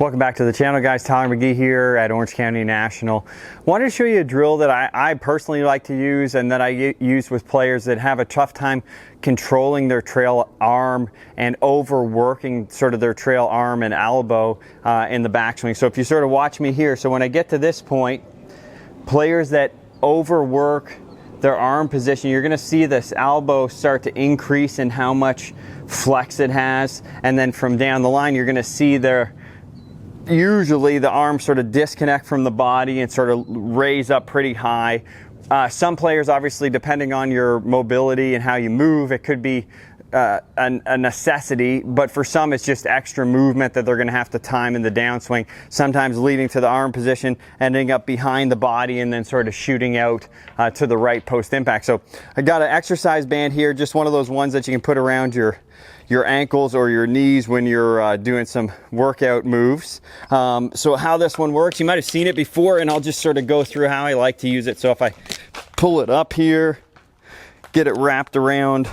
Welcome back to the channel, guys. Tyler McGee here at Orange County National. Wanted to show you a drill that I personally like to use and that I use with players that have a tough time controlling their trail arm and overworking sort of their trail arm and elbow in the backswing. So if you sort of watch me here, so when I get to this point, players that overwork their arm position, you're going to see this elbow start to increase in how much flex it has, and then from down the line you're going to see usually the arms sort of disconnect from the body and sort of raise up pretty high. Some players, obviously, depending on your mobility and how you move, it could be a necessity, but for some it's just extra movement that they're going to have to time in the downswing, sometimes leading to the arm position, ending up behind the body and then sort of shooting out to the right post impact. So I got an exercise band here, just one of those ones that you can put around your ankles or your knees when you're doing some workout moves. So how this one works, you might have seen it before, and I'll just sort of go through how I like to use it. So if I pull it up here, get it wrapped around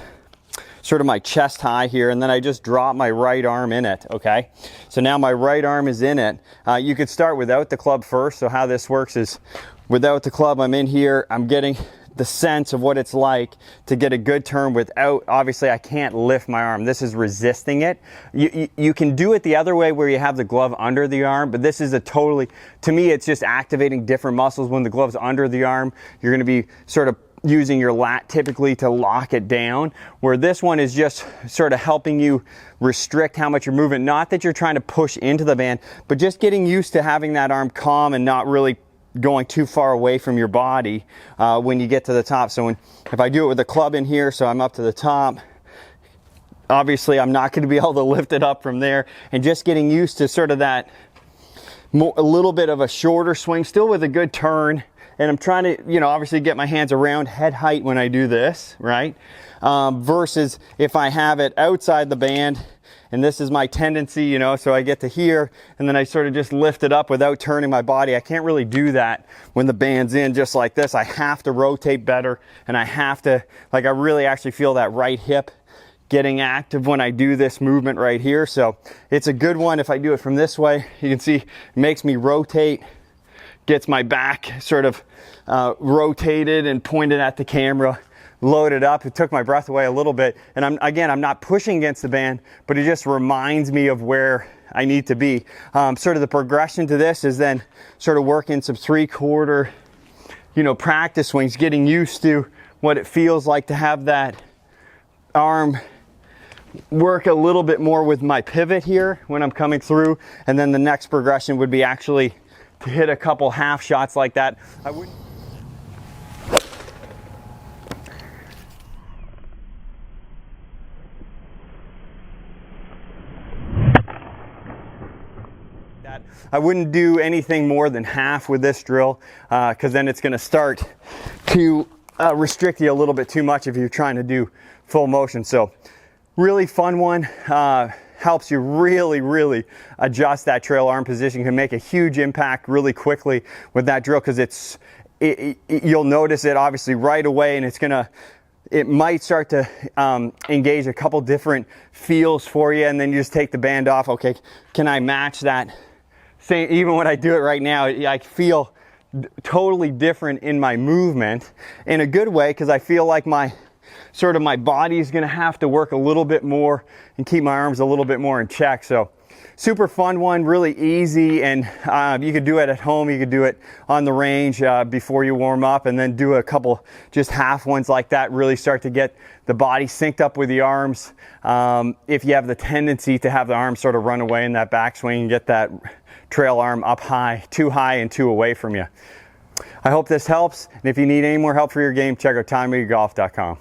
sort of my chest high here, and then I just drop my right arm in it, okay? So now my right arm is in it. You could start without the club first. So how this works is without the club, I'm in here, I'm getting the sense of what it's like to get a good turn without, obviously I can't lift my arm. This is resisting it. You can do it the other way where you have the glove under the arm, but this is to me, it's just activating different muscles. When the glove's under the arm, you're gonna be sort of using your lat typically to lock it down, where this one is just sort of helping you restrict how much you're moving. Not that you're trying to push into the band, but just getting used to having that arm calm and not really going too far away from your body when you get to the top. So if I do it with the club in here, so I'm up to the top, obviously I'm not going to be able to lift it up from there, and just getting used to sort of that a little bit of a shorter swing, still with a good turn. And I'm trying to, obviously get my hands around head height when I do this, right? Versus if I have it outside the band, and this is my tendency, so I get to here, and then I sort of just lift it up without turning my body. I can't really do that when the band's in just like this. I have to rotate better, and I have to, I really actually feel that right hip getting active when I do this movement right here. So it's a good one if I do it from this way. You can see it makes me rotate, gets my back sort of rotated and pointed at the camera, loaded up. It took my breath away a little bit, and I'm not pushing against the band, but it just reminds me of where I need to be. Sort of the progression to this is then sort of working some 3/4 practice swings, getting used to what it feels like to have that arm work a little bit more with my pivot here when I'm coming through. And then the next progression would be actually to hit a couple half shots like that. I wouldn't do anything more than half with this drill, because then it's going to start to restrict you a little bit too much if you're trying to do full motion. So really fun one. Helps you really adjust that trail arm position. Can make a huge impact really quickly with that drill, because you'll notice it obviously right away, and it might start to engage a couple different feels for you, and then you just take the band off. Okay, can I match that? Even when I do it right now, I feel totally different in my movement in a good way, because I feel like my body is going to have to work a little bit more and keep my arms a little bit more in check. So super fun one, really easy, and you could do it at home. You could do it on the range before you warm up, and then do a couple just half ones like that. Really start to get the body synced up with the arms. If you have the tendency to have the arms sort of run away in that backswing, get that trail arm up high, too high and too away from you. I hope this helps, and if you need any more help for your game, check out TylerMcGeeGolf.com.